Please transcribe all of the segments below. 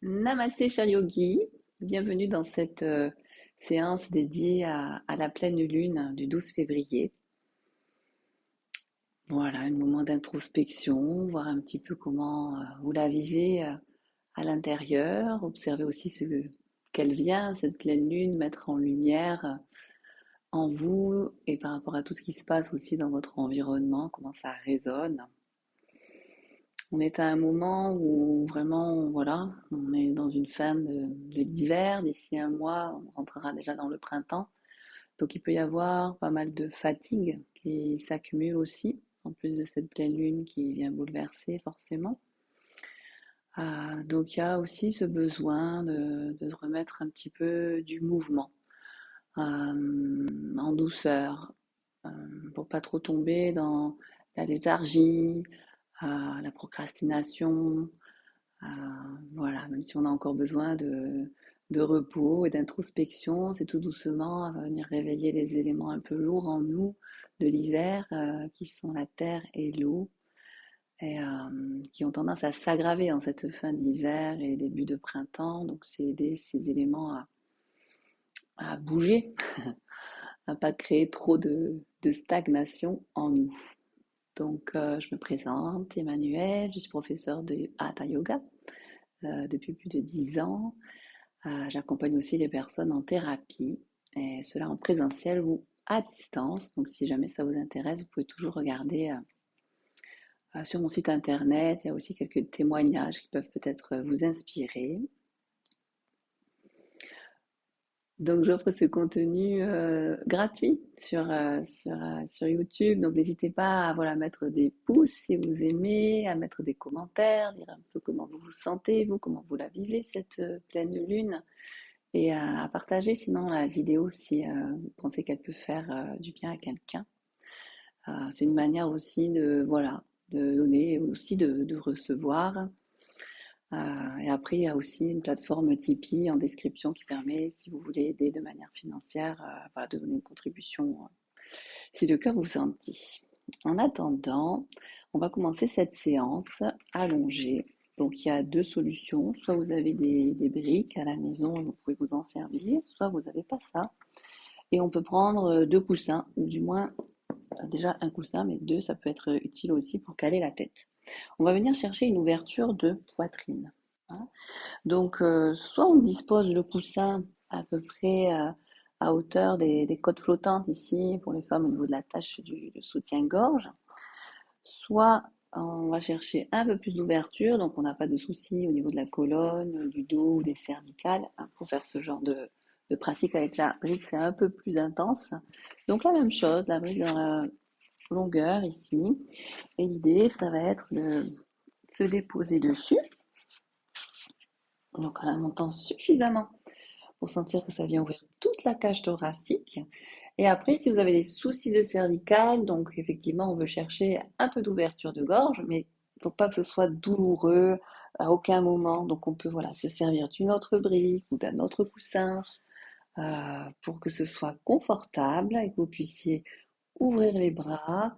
Namasté cher yogi, bienvenue dans cette séance dédiée à la pleine lune du 12 février. Voilà, un moment d'introspection, voir un petit peu comment vous la vivez à l'intérieur, observer aussi qu'elle vient, cette pleine lune, mettre en lumière en vous et par rapport à tout ce qui se passe aussi dans votre environnement, comment ça résonne. On est à un moment où vraiment, voilà, on est dans une fin de l'hiver. D'ici un mois, on rentrera déjà dans le printemps. Donc il peut y avoir pas mal de fatigue qui s'accumule aussi, en plus de cette pleine lune qui vient bouleverser forcément. Donc il y a aussi ce besoin de remettre un petit peu du mouvement en douceur, euh, pour pas trop tomber dans la léthargie, la procrastination. Euh, voilà, même si on a encore besoin de repos et d'introspection, c'est tout doucement à venir réveiller les éléments un peu lourds en nous de l'hiver, qui sont la terre et l'eau, et qui ont tendance à s'aggraver en cette fin d'hiver et début de printemps. Donc c'est aider ces éléments à bouger, à pas créer trop de stagnation en nous. Donc je me présente, Emmanuel, je suis professeure de Hatha Yoga depuis plus de 10 ans. J'accompagne aussi les personnes en thérapie, et cela en présentiel ou à distance. Donc si jamais ça vous intéresse, vous pouvez toujours regarder sur mon site internet. Il y a aussi quelques témoignages qui peuvent peut-être vous inspirer. Donc j'offre ce contenu gratuit sur YouTube. Donc n'hésitez pas à voilà, mettre des pouces si vous aimez, à mettre des commentaires, dire un peu comment vous vous sentez, vous, comment vous la vivez, cette pleine lune. Et à partager sinon la vidéo si vous pensez qu'elle peut faire du bien à quelqu'un. C'est une manière aussi de, voilà, de donner et aussi de recevoir. Et après, il y a aussi une plateforme Tipeee en description qui permet, si vous voulez aider de manière financière, voilà, de donner une contribution si le cœur vous en dit. En attendant, on va commencer cette séance allongée. Donc il y a deux solutions. Soit vous avez des briques à la maison et vous pouvez vous en servir, soit vous n'avez pas ça. Et on peut prendre deux coussins, ou du moins déjà un coussin, mais deux, ça peut être utile aussi pour caler la tête. On va venir chercher une ouverture de poitrine, hein. Donc soit on dispose le coussin à peu près à hauteur des côtes flottantes ici pour les femmes au niveau de la tache du soutien-gorge, soit on va chercher un peu plus d'ouverture, donc on n'a pas de souci au niveau de la colonne, du dos ou des cervicales, hein, pour faire ce genre de pratique avec la brique, c'est un peu plus intense. Donc la même chose, la brique dans la longueur ici, et l'idée ça va être de se déposer dessus, donc en la montant suffisamment pour sentir que ça vient ouvrir toute la cage thoracique. Et après, si vous avez des soucis de cervicale, donc effectivement, on veut chercher un peu d'ouverture de gorge, mais il ne faut pas que ce soit douloureux à aucun moment. Donc on peut voilà, se servir d'une autre brique ou d'un autre coussin pour que ce soit confortable et que vous puissiez ouvrir les bras.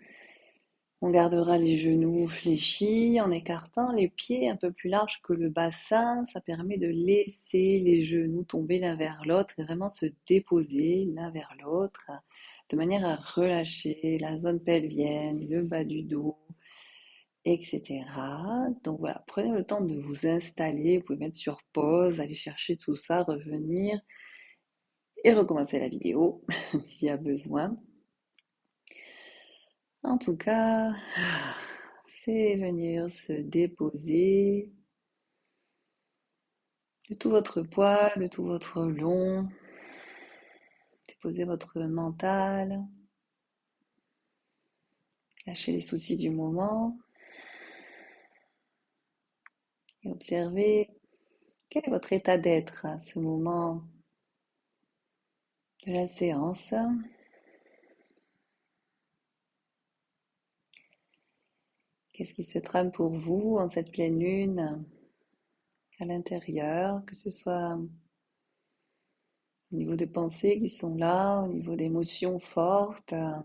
On gardera les genoux fléchis en écartant les pieds un peu plus larges que le bassin. Ça permet de laisser les genoux tomber l'un vers l'autre et vraiment se déposer l'un vers l'autre de manière à relâcher la zone pelvienne, le bas du dos, etc. Donc voilà, prenez le temps de vous installer. Vous pouvez mettre sur pause, aller chercher tout ça, revenir et recommencer la vidéo s'il y a besoin. En tout cas, c'est venir se déposer de tout votre poids, de tout votre long. Déposer votre mental. Lâchez les soucis du moment. Et observez quel est votre état d'être à ce moment de la séance. Qu'est-ce qui se trame pour vous en cette pleine lune à l'intérieur, que ce soit au niveau des pensées qui sont là, au niveau d'émotions fortes. En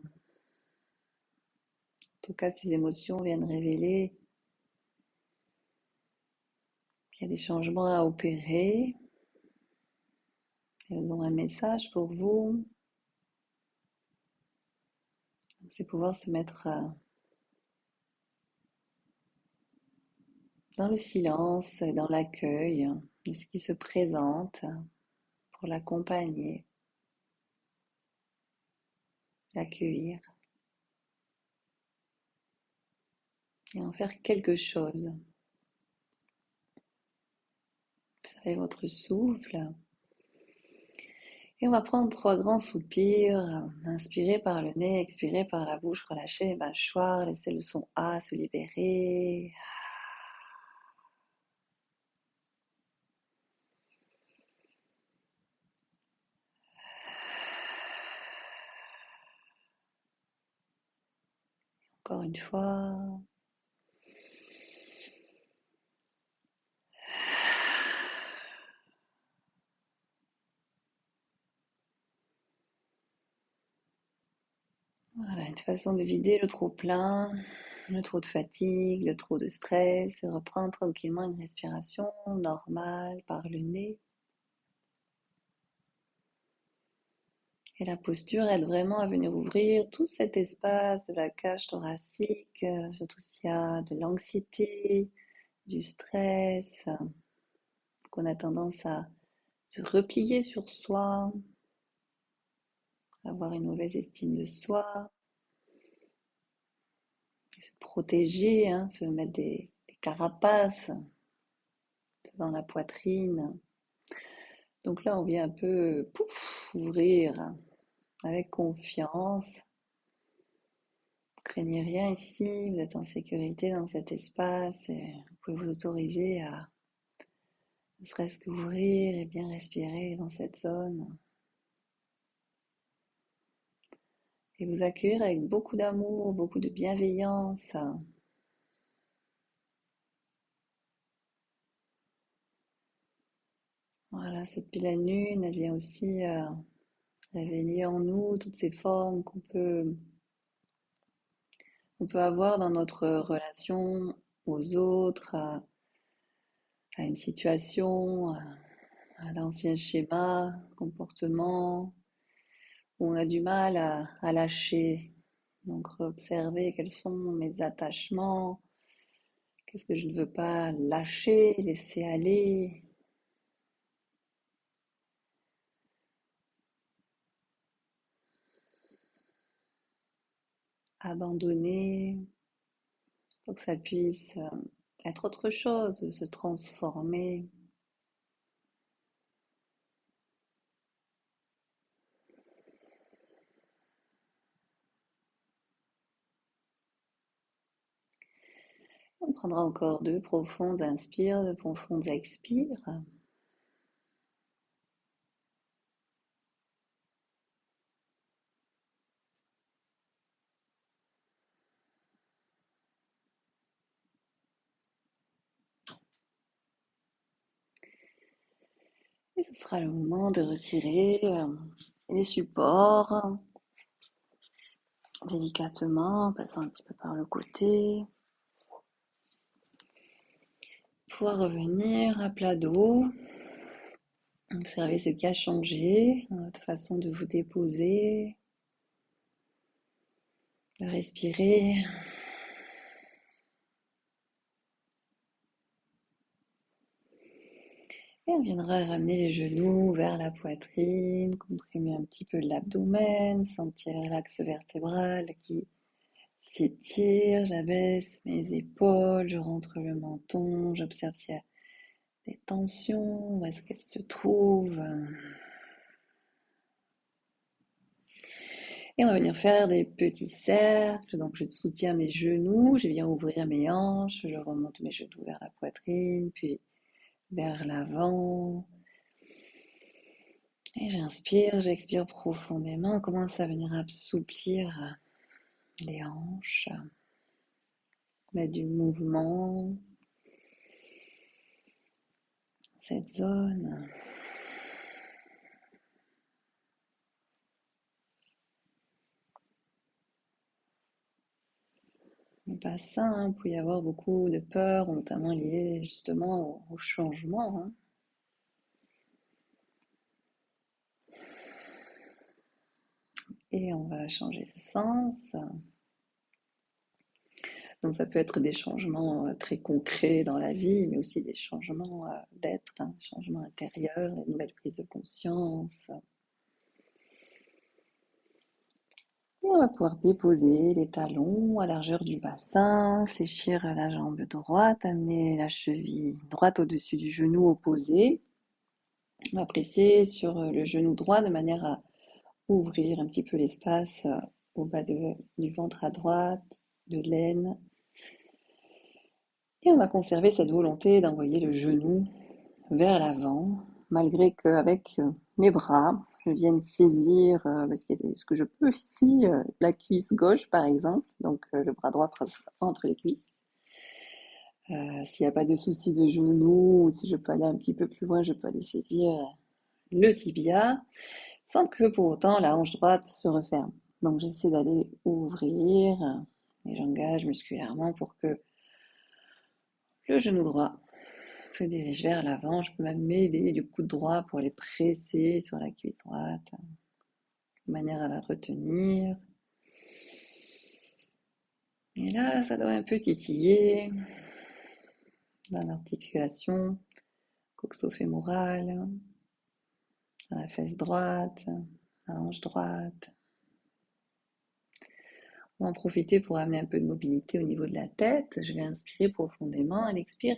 tout cas, ces émotions viennent révéler Il y a des changements à opérer. Elles ont un message pour vous. C'est pouvoir se mettre dans le silence, dans l'accueil de ce qui se présente pour l'accompagner, l'accueillir et en faire quelque chose. Observez votre souffle. Et on va prendre 3 grands soupirs. Inspirez par le nez, expirez par la bouche, relâchez les mâchoires, laissez le son A se libérer. Encore une fois. Voilà, une façon de vider le trop-plein, le trop de fatigue, le trop de stress, et reprendre tranquillement une respiration normale par le nez. Et la posture aide vraiment à venir ouvrir tout cet espace de la cage thoracique, surtout s'il y a de l'anxiété, du stress, qu'on a tendance à se replier sur soi, avoir une mauvaise estime de soi, se protéger, se mettre des carapaces devant la poitrine. Donc là, on vient un peu ouvrir avec confiance. Ne craignez rien ici, vous êtes en sécurité dans cet espace et vous pouvez vous autoriser à ne serait-ce qu'ouvrir et bien respirer dans cette zone. Et vous accueillir avec beaucoup d'amour, beaucoup de bienveillance. Voilà, cette pleine lune, elle vient aussi réveiller en nous toutes ces formes qu'on peut avoir dans notre relation aux autres, à une situation, à d'anciens schémas, comportements, où on a du mal à lâcher. Donc, observer quels sont mes attachements, qu'est-ce que je ne veux pas lâcher, laisser aller, abandonner, pour que ça puisse être autre chose, se transformer. On prendra encore 2 profondes inspires, 2 profondes expires. Et ce sera le moment de retirer les supports délicatement, en passant un petit peu par le côté. Pouvoir revenir à plat dos. Observez ce qui a changé, votre façon de vous déposer, de respirer. Et on viendra ramener les genoux vers la poitrine, comprimer un petit peu l'abdomen, sentir l'axe vertébral qui s'étire. J'abaisse mes épaules, je rentre le menton, j'observe s'il y a des tensions, où est-ce qu'elles se trouvent. Et on va venir faire des petits cercles. Donc je soutiens mes genoux, je viens ouvrir mes hanches, je remonte mes genoux vers la poitrine, puis vers l'avant. Et j'inspire, j'expire profondément. On commence à venir assouplir les hanches, mettre du mouvement, cette zone. bassin, hein, il peut y avoir beaucoup de peurs, notamment liées justement au changement, hein. Et on va changer de sens. Donc ça peut être des changements très concrets dans la vie, mais aussi des changements d'être, hein, des changements intérieurs, une nouvelle prise de conscience. Et on va pouvoir déposer les talons à largeur du bassin, fléchir la jambe droite, amener la cheville droite au-dessus du genou opposé. On va presser sur le genou droit de manière à ouvrir un petit peu l'espace au bas du ventre à droite, de l'aine. Et on va conserver cette volonté d'envoyer le genou vers l'avant, malgré qu'avec mes bras, je vienne saisir, parce qu'il y a ce que je peux ici, la cuisse gauche par exemple, donc le bras droit passe entre les cuisses. S'il n'y a pas de souci de genou, ou si je peux aller un petit peu plus loin, je peux aller saisir le tibia, sans que pour autant la hanche droite se referme. Donc j'essaie d'aller ouvrir et j'engage musculairement pour que le genou droit se dirige vers l'avant. Je peux même m'aider du coude droit pour les presser sur la cuisse droite, de manière à la retenir. Et là, ça doit un peu titiller dans l'articulation coxo-fémorale, dans la fesse droite, la hanche droite. On va en profiter pour amener un peu de mobilité au niveau de la tête. Je vais inspirer profondément. À l'expire,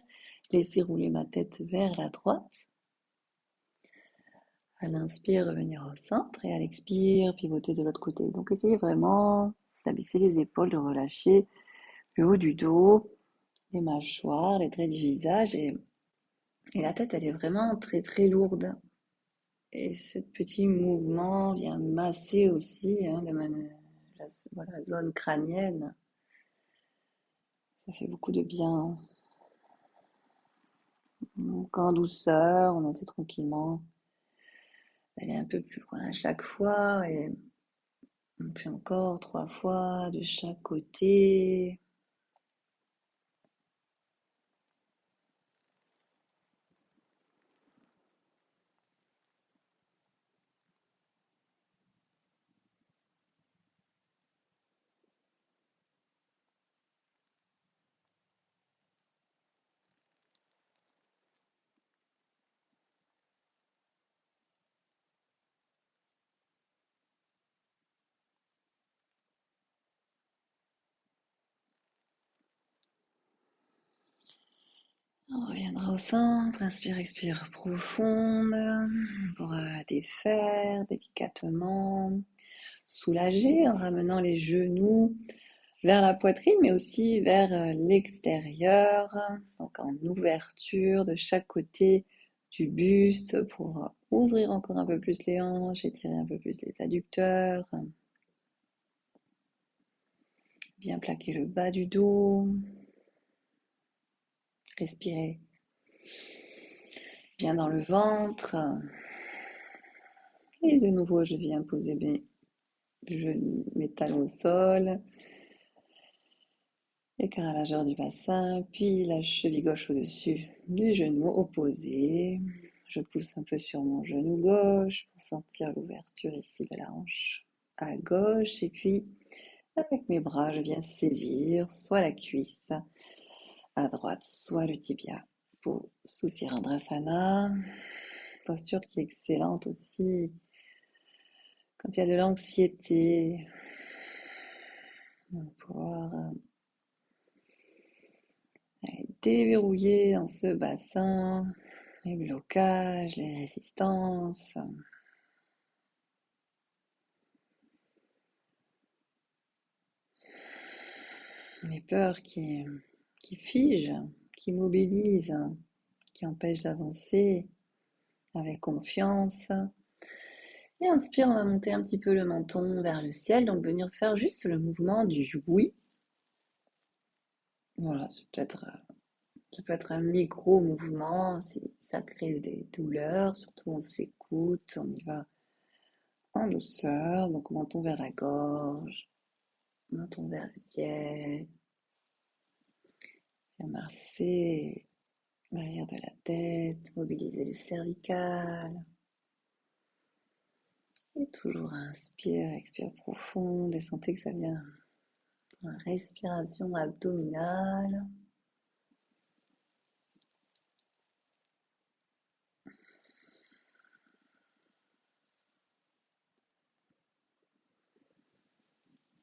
laisser rouler ma tête vers la droite. À l'inspire, revenir au centre et à l'expire, pivoter de l'autre côté. Donc essayez vraiment d'abaisser les épaules, de relâcher le haut du dos, les mâchoires, les traits du visage et la tête, elle est vraiment très très lourde. Et ce petit mouvement vient masser aussi hein, la zone crânienne. Ça fait beaucoup de bien. Donc en douceur, on essaie tranquillement d'aller un peu plus loin à chaque fois et puis encore 3 fois de chaque côté. On reviendra au centre, inspire, expire profonde pour défaire délicatement, soulager en ramenant les genoux vers la poitrine mais aussi vers l'extérieur, donc en ouverture de chaque côté du buste pour ouvrir encore un peu plus les hanches, étirer un peu plus les adducteurs, bien plaquer le bas du dos, respirer bien dans le ventre. Et de nouveau, je viens poser mes talons au sol, écart à la largeur du bassin, puis la cheville gauche au-dessus du genou opposé. Je pousse un peu sur mon genou gauche pour sentir l'ouverture ici de la hanche à gauche. Et puis, avec mes bras, je viens saisir soit la cuisse à droite, soit le tibia pour Susirandrasana. Posture qui est excellente aussi quand il y a de l'anxiété. On va pouvoir déverrouiller dans ce bassin les blocages, les résistances. Les peurs qui figent, qui mobilisent, qui empêchent d'avancer avec confiance. Et inspire, on va monter un petit peu le menton vers le ciel, donc venir faire juste le mouvement du oui. Voilà, ça peut être un micro-mouvement si ça crée des douleurs, surtout on s'écoute, on y va en douceur, donc menton vers la gorge, menton vers le ciel. masser l'arrière de la tête, mobiliser les cervicales. Et toujours inspire, expire profond. Et sentez que ça vient pour la respiration abdominale.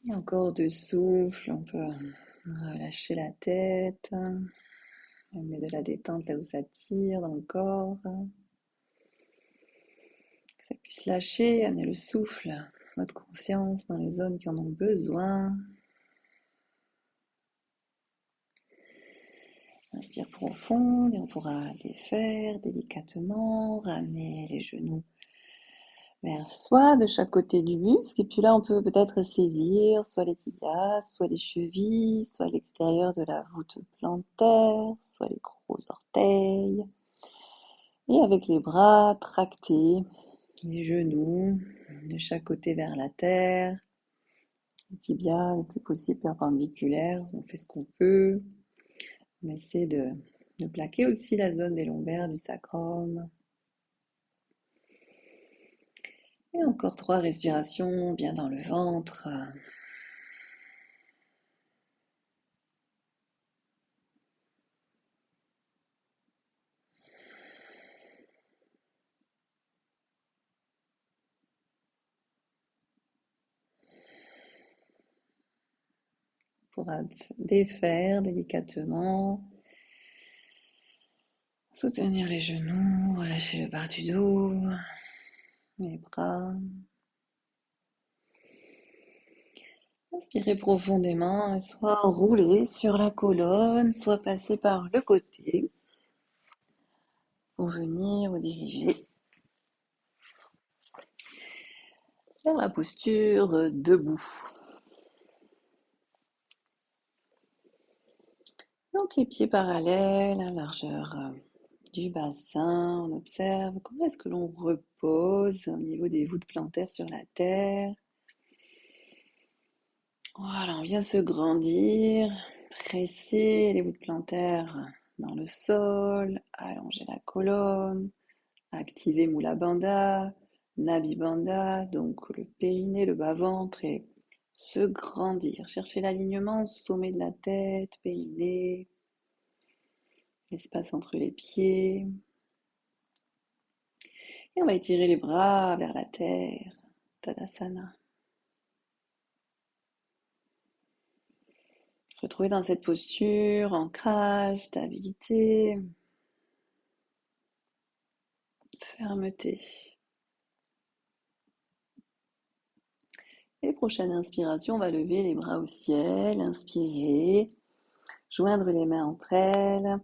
Et encore deux souffles, on peut relâcher la tête, amener de la détente là où ça tire dans le corps. Que ça puisse lâcher, amener le souffle, votre conscience dans les zones qui en ont besoin. Inspire profond et on pourra défaire délicatement, ramener les genoux vers soi de chaque côté du buste. Et puis là, on peut peut-être saisir soit les tibias, soit les chevilles, soit l'extérieur de la voûte plantaire, soit les gros orteils. Et avec les bras tractés, les genoux de chaque côté vers la terre, les tibias le plus possible perpendiculaires, on fait ce qu'on peut. On essaie de plaquer aussi la zone des lombaires, du sacrum. Et encore 3 respirations bien dans le ventre. On pourra défaire délicatement. Soutenir les genoux, relâcher le bas du dos, les bras. Inspirez profondément, soit rouler sur la colonne, soit passer par le côté pour venir vous diriger vers la posture debout. Donc les pieds parallèles à largeur du bassin, on observe comment est-ce que l'on repose au niveau des voûtes plantaires sur la terre. Voilà, on vient se grandir, presser les voûtes plantaires dans le sol, allonger la colonne, activer Mula Bandha, Nabi Bandha, donc le périnée, le bas-ventre, et se grandir. Chercher l'alignement, sommet de la tête, périnée, l'espace entre les pieds. Et on va étirer les bras vers la terre, Tadasana. Retrouver dans cette posture, ancrage, stabilité, fermeté. Et prochaine inspiration, on va lever les bras au ciel, inspirer, joindre les mains entre elles,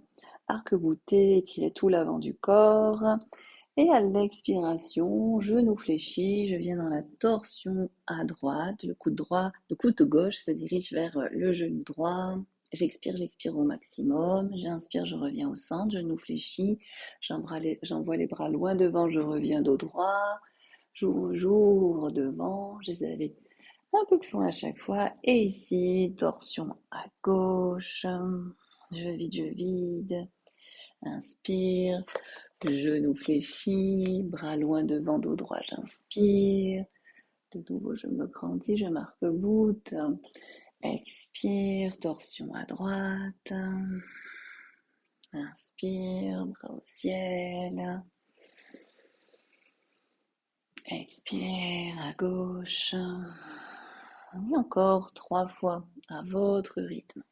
arc-bouté, étirer tout l'avant du corps. Et à l'expiration, genou fléchi, je viens dans la torsion à droite, le coude gauche se dirige vers le genou droit. J'expire au maximum, j'inspire, je reviens au centre, genou fléchi, j'envoie les bras loin devant, je reviens dos droit, j'ouvre devant, j'essaie d'aller un peu plus loin à chaque fois. Et ici, torsion à gauche, je vide, inspire, genou fléchi, bras loin devant, dos droit, j'inspire. De nouveau, je me grandis, je marque-boute. Expire, torsion à droite. Inspire, bras au ciel. Expire à gauche. Et encore 3 fois à votre rythme.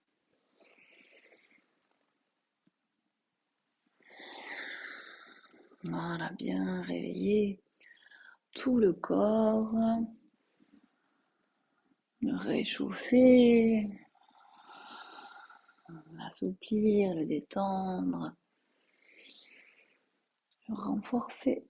Voilà, bien réveiller tout le corps. Réchauffer, l'assouplir, le détendre, le renforcer.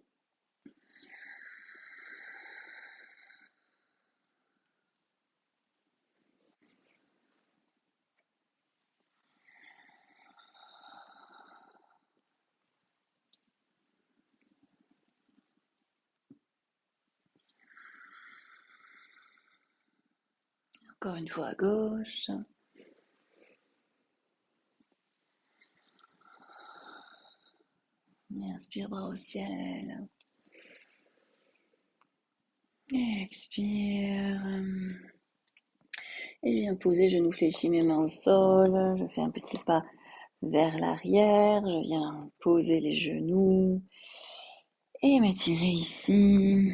Encore une fois à gauche. Et inspire, bras au ciel. Et expire. Et je viens poser genoux fléchis, mes mains au sol. Je fais un petit pas vers l'arrière. Je viens poser les genoux et m'étirer ici.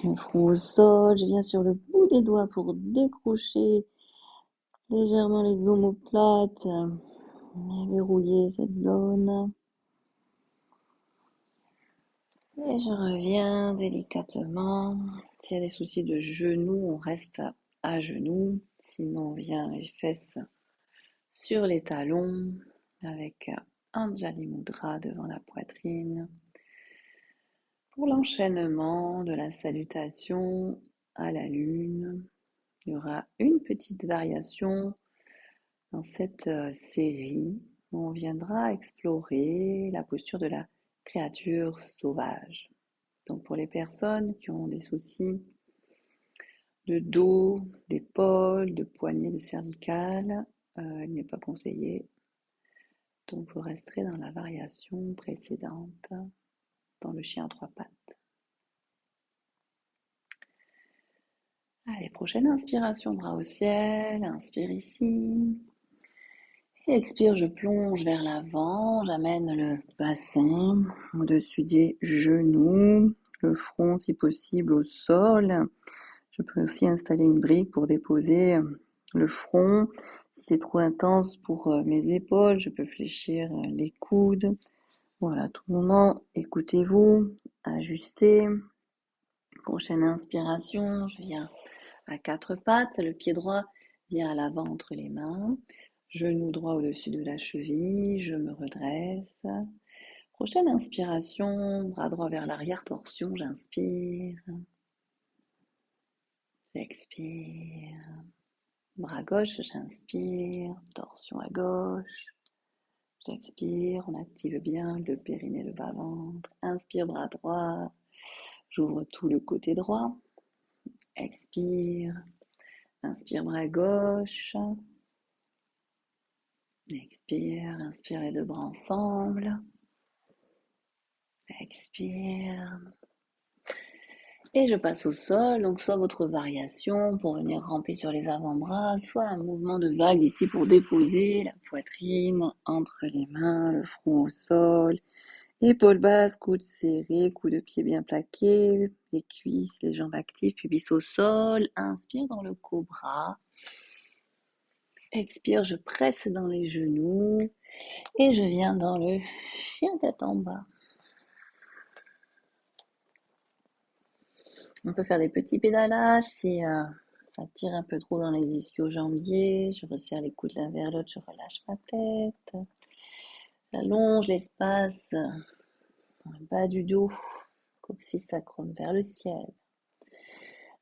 Le front au sol. Je viens sur le bout des doigts pour décrocher légèrement les omoplates et verrouiller cette zone. Et je reviens délicatement. S'il y a des soucis de genoux, on reste à genoux. Sinon, on vient les fesses sur les talons avec un Jali Mudra devant la poitrine. Pour l'enchaînement de la salutation à la lune, il y aura une petite variation dans cette série où on viendra explorer la posture de la créature sauvage. Donc pour les personnes qui ont des soucis de dos, d'épaule, de poignet, de cervicale, il n'est pas conseillé. Donc vous resterez dans la variation précédente, dans le chien à trois pattes. Allez, prochaine inspiration, bras au ciel, inspire ici. Et expire, je plonge vers l'avant, j'amène le bassin au-dessus des genoux, le front si possible au sol. Je peux aussi installer une brique pour déposer le front. Si c'est trop intense pour mes épaules, je peux fléchir les coudes. Voilà, tout moment, écoutez-vous, ajustez. Prochaine inspiration, je viens à quatre pattes, le pied droit vient à l'avant entre les mains, genou droit au-dessus de la cheville, je me redresse. Prochaine inspiration, bras droit vers l'arrière, torsion, j'inspire. J'expire. Bras gauche, j'inspire, torsion à gauche. J'expire, on active bien le périnée, le bas-ventre. Inspire, bras droit. J'ouvre tout le côté droit. Expire. Inspire, bras gauche. Expire. Inspire les deux bras ensemble. Expire. Et je passe au sol, donc soit votre variation pour venir ramper sur les avant-bras, soit un mouvement de vague ici pour déposer la poitrine entre les mains, le front au sol, épaules basses, coudes serrés, coups de pied bien plaqués, les cuisses, les jambes actives, pubis au sol. Inspire dans le cobra. Expire, je presse dans les genoux et je viens dans le chien tête en bas. On peut faire des petits pédalages si ça tire un peu trop dans les ischio-jambiers. Je resserre les coudes l'un vers l'autre, je relâche ma tête. J'allonge l'espace dans le bas du dos, coccyx sacrum vers le ciel.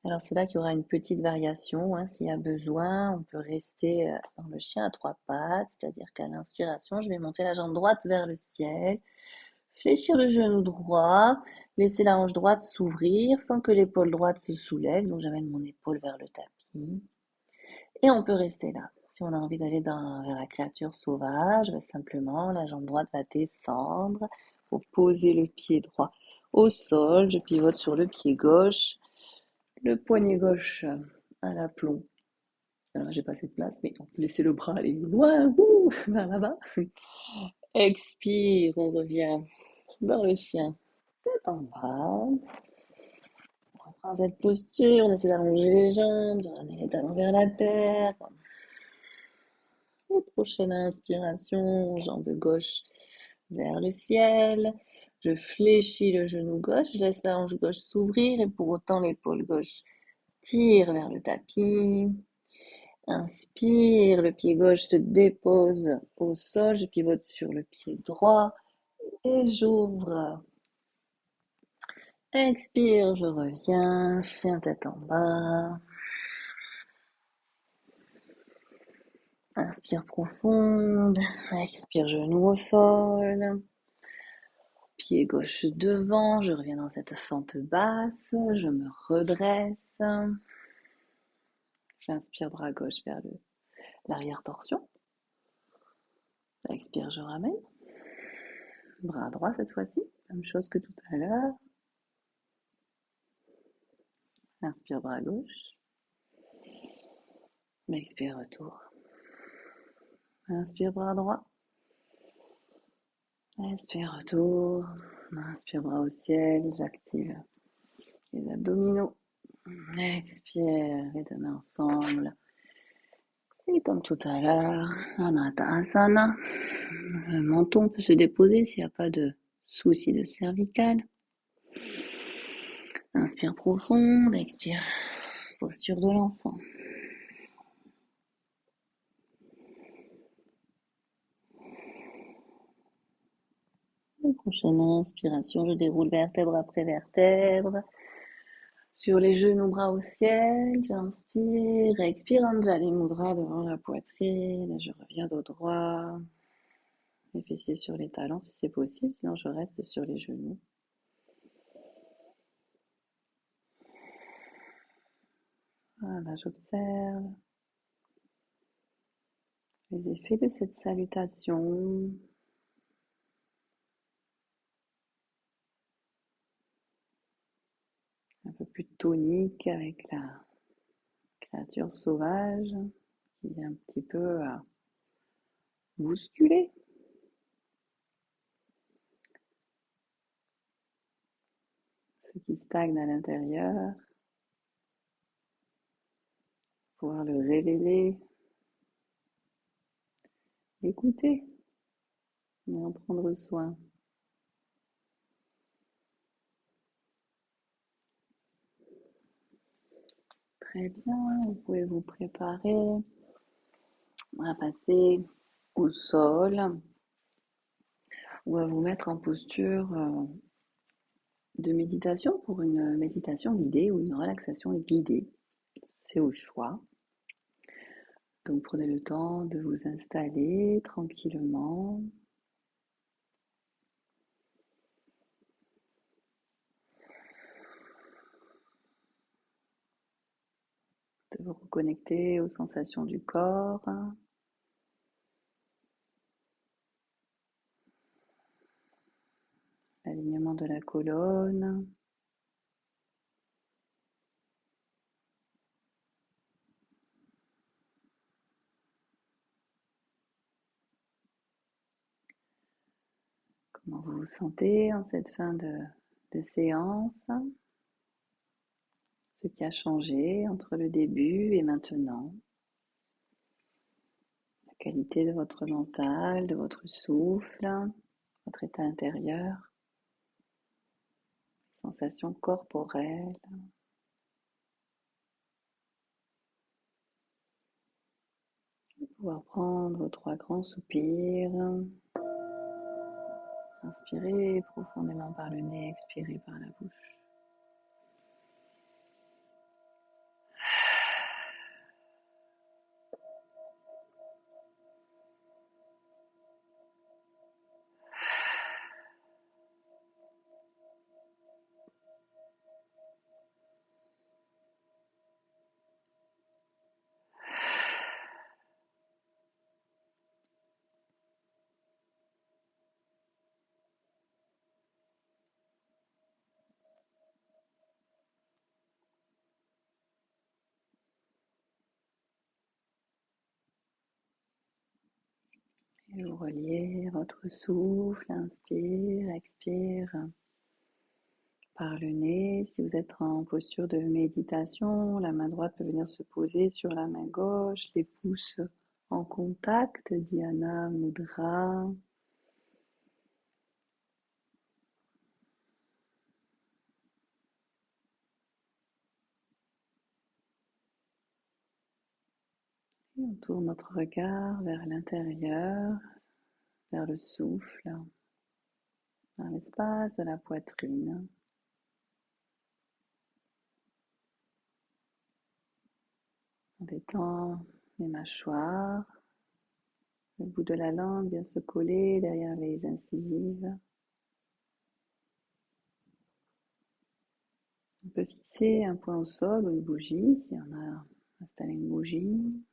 Alors c'est là qu'il y aura une petite variation, s'il y a besoin. On peut rester dans le chien à trois pattes, c'est-à-dire qu'à l'inspiration, je vais monter la jambe droite vers le ciel, fléchir le genou droit, laisser la hanche droite s'ouvrir sans que l'épaule droite se soulève. Donc j'amène mon épaule vers le tapis. Et on peut rester là. Si on a envie d'aller vers la créature sauvage, simplement la jambe droite va descendre pour poser le pied droit au sol. Je pivote sur le pied gauche, le poignet gauche à l'aplomb. Alors j'ai pas assez de place, mais on peut laisser le bras aller loin, vers là-bas. Expire, on revient dans le chien. Tête en bas. On reprend cette posture, on essaie d'allonger les jambes, de ramener les talons vers la terre. Et prochaine inspiration, jambe gauche vers le ciel. Je fléchis le genou gauche, je laisse la hanche gauche s'ouvrir et pour autant l'épaule gauche tire vers le tapis. Inspire, le pied gauche se dépose au sol, je pivote sur le pied droit et j'ouvre. Expire, je reviens, chien tête en bas. Inspire profonde, expire genou au sol. Pied gauche devant, je reviens dans cette fente basse, je me redresse. J'inspire bras gauche vers l'arrière torsion. Expire, je ramène. Bras droit cette fois-ci, même chose que tout à l'heure. Inspire bras gauche. Expire retour. Inspire bras droit. Expire retour. Inspire bras au ciel. J'active les abdominaux. Expire les deux mains ensemble. Et comme tout à l'heure, Anatasana. Le menton peut se déposer s'il n'y a pas de souci de cervical. Inspire profonde, expire, posture de l'enfant. La prochaine inspiration, je déroule vertèbre après vertèbre. Sur les genoux, bras au ciel, j'inspire, expire, Anjali Mudra devant la poitrine, je reviens dos droit, les fessiers sur les talons si c'est possible, sinon je reste sur les genoux. Voilà, j'observe les effets de cette salutation. Un peu plus tonique avec la créature sauvage qui vient un petit peu bousculer ce qui stagne à l'intérieur, pouvoir le révéler, l'écouter et en prendre soin. Très bien, vous pouvez vous préparer à passer au sol ou à vous mettre en posture de méditation pour une méditation guidée ou une relaxation guidée. C'est au choix. Donc prenez le temps de vous installer tranquillement. De vous reconnecter aux sensations du corps. L'alignement de la colonne. Comment vous vous sentez en cette fin de séance? Ce qui a changé entre le début et maintenant? La qualité de votre mental, de votre souffle, votre état intérieur, sensations corporelles. Pouvoir prendre 3 grands soupirs. Inspirez profondément par le nez, expirez par la bouche. Et vous reliez votre souffle, inspire, expire par le nez. Si vous êtes en posture de méditation, la main droite peut venir se poser sur la main gauche, les pouces en contact, Dhyana Mudra. Et on tourne notre regard vers l'intérieur, vers le souffle, vers l'espace de la poitrine. On détend les mâchoires, le bout de la langue vient se coller derrière les incisives. On peut fixer un point au sol ou une bougie, si on a installé une bougie.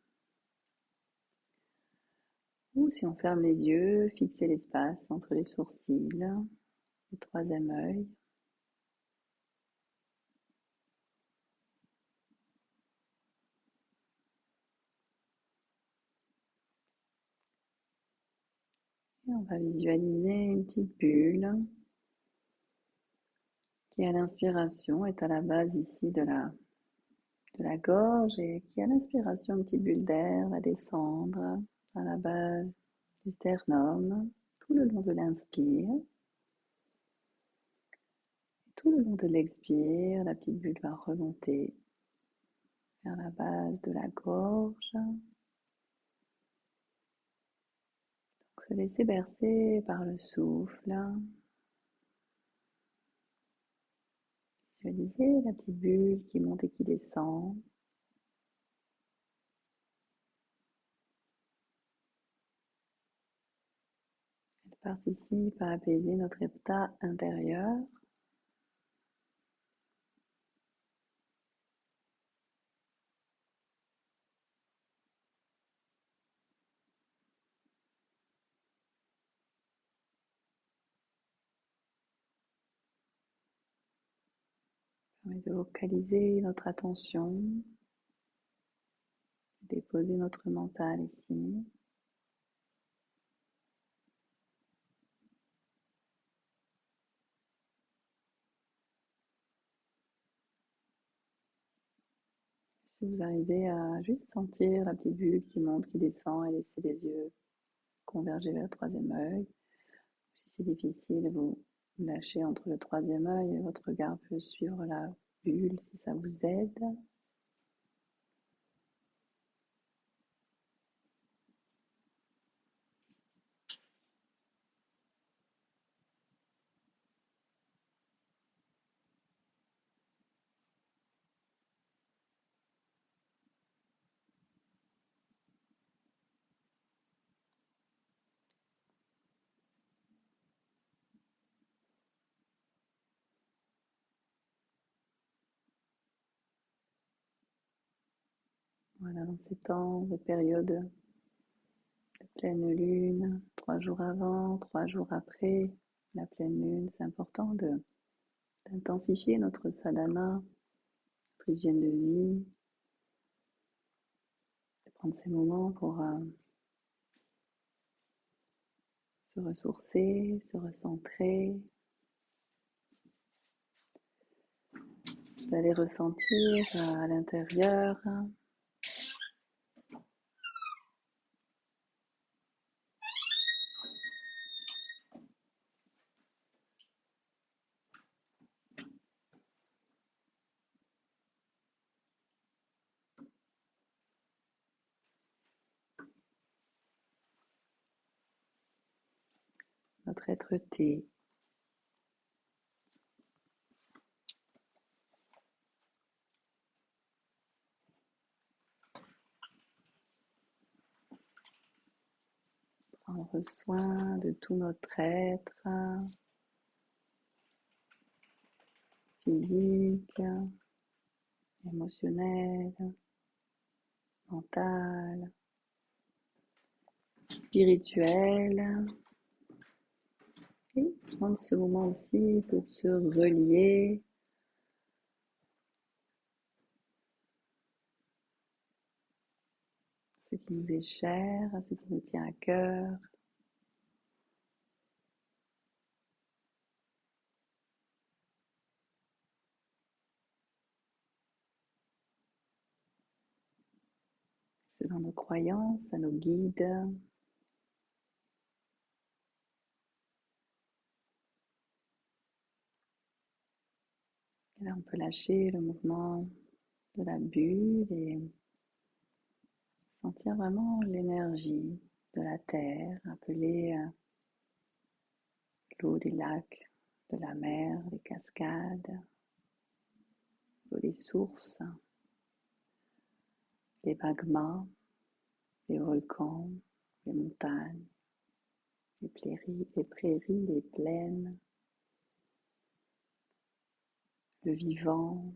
Ou si on ferme les yeux, fixer l'espace entre les sourcils, le troisième œil. Et on va visualiser une petite bulle qui à l'inspiration est à la base ici de la gorge et qui à l'inspiration, une petite bulle d'air va descendre à la base du sternum tout le long de l'inspire. Tout le long de l'expire, la petite bulle va remonter vers la base de la gorge. Donc, se laisser bercer par le souffle. Visualisez la petite bulle qui monte et qui descend. Elle participe à apaiser notre état intérieur. Permet de focaliser notre attention, déposer notre mental ici. Si vous arrivez à juste sentir la petite bulle qui monte, qui descend et laisser les yeux converger vers le troisième œil. Si c'est difficile, vous lâchez entre le troisième œil et votre regard peut suivre la bulle si ça vous aide. Voilà, dans ces temps de période de pleine lune, 3 jours avant, 3 jours après la pleine lune, c'est important d'intensifier notre sadhana, notre hygiène de vie, de prendre ces moments pour se ressourcer, se recentrer. Vous allez ressentir à l'intérieur notre être-té. Prendre soin de tout notre être physique, émotionnel, mental, spirituel. Et prendre ce moment aussi pour se relier à ce qui nous est cher, à ce qui nous tient à cœur. Selon nos croyances, à nos guides. Et là, on peut lâcher le mouvement de la bulle et sentir vraiment l'énergie de la terre, appeler l'eau des lacs, de la mer, des cascades, l'eau des sources, les magmas, les volcans, les montagnes, les prairies, les plaines, le vivant,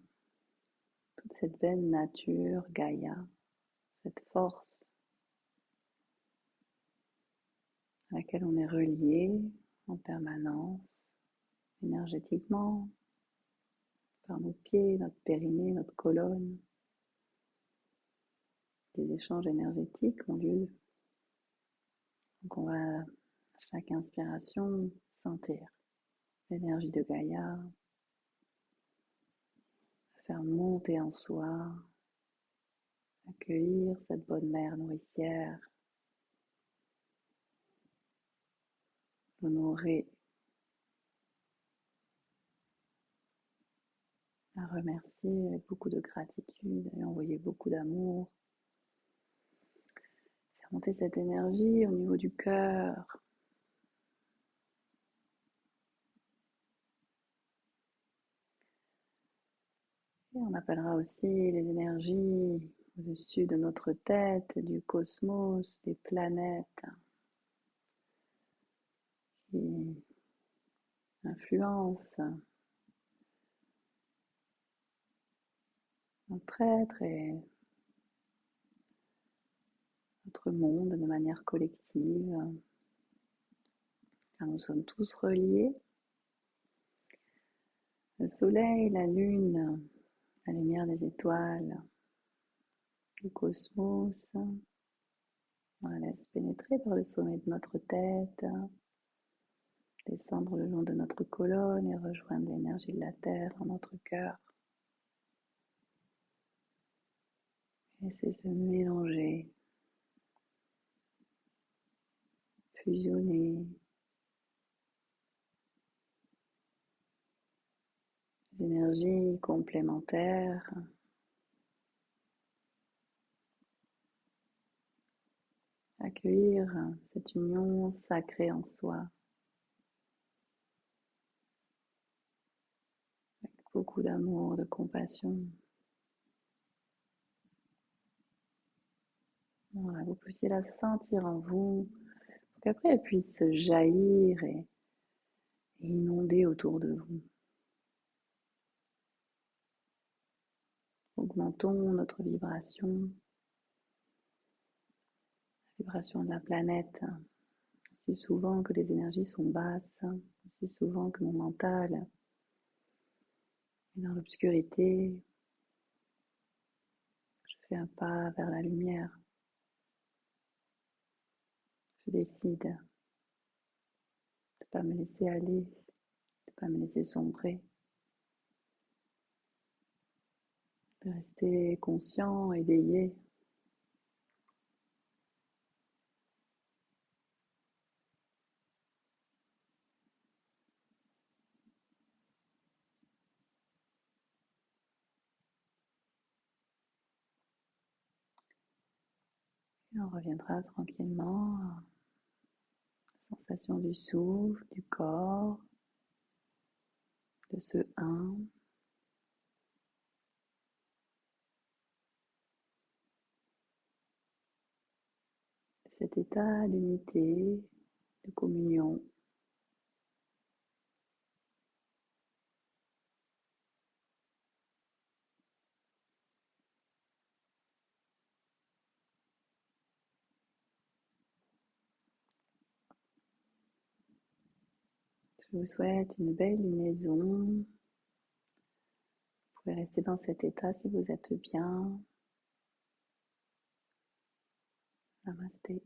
toute cette belle nature, Gaïa, cette force à laquelle on est relié en permanence, énergétiquement, par nos pieds, notre périnée, notre colonne. Des échanges énergétiques ont lieu. Donc on va, à chaque inspiration, sentir l'énergie de Gaïa, faire monter en soi, accueillir cette bonne mère nourricière, l'honorer, la remercier avec beaucoup de gratitude et envoyer beaucoup d'amour. Faire monter cette énergie au niveau du cœur. Et on appellera aussi les énergies au-dessus de notre tête, du cosmos, des planètes qui influencent notre être et notre monde de manière collective, car nous sommes tous reliés. Le soleil, la lune, la lumière des étoiles, le cosmos, on la laisse pénétrer par le sommet de notre tête, descendre le long de notre colonne et rejoindre l'énergie de la terre dans notre cœur. Laisser se mélanger, fusionner. Des énergies complémentaires. Accueillir cette union sacrée en soi, avec beaucoup d'amour, de compassion. Voilà, vous puissiez la sentir en vous, pour qu'après elle puisse jaillir et inonder autour de vous. Augmentons notre vibration, la vibration de la planète. Si souvent que les énergies sont basses, si souvent que mon mental est dans l'obscurité, je fais un pas vers la lumière. Je décide de ne pas me laisser aller, de ne pas me laisser sombrer, de rester conscient, éveillé. Et on reviendra tranquillement à la sensation du souffle, du corps, de ce un. Cet état d'unité, de communion. Je vous souhaite une belle lunaison. Vous pouvez rester dans cet état si vous êtes bien. Namasté.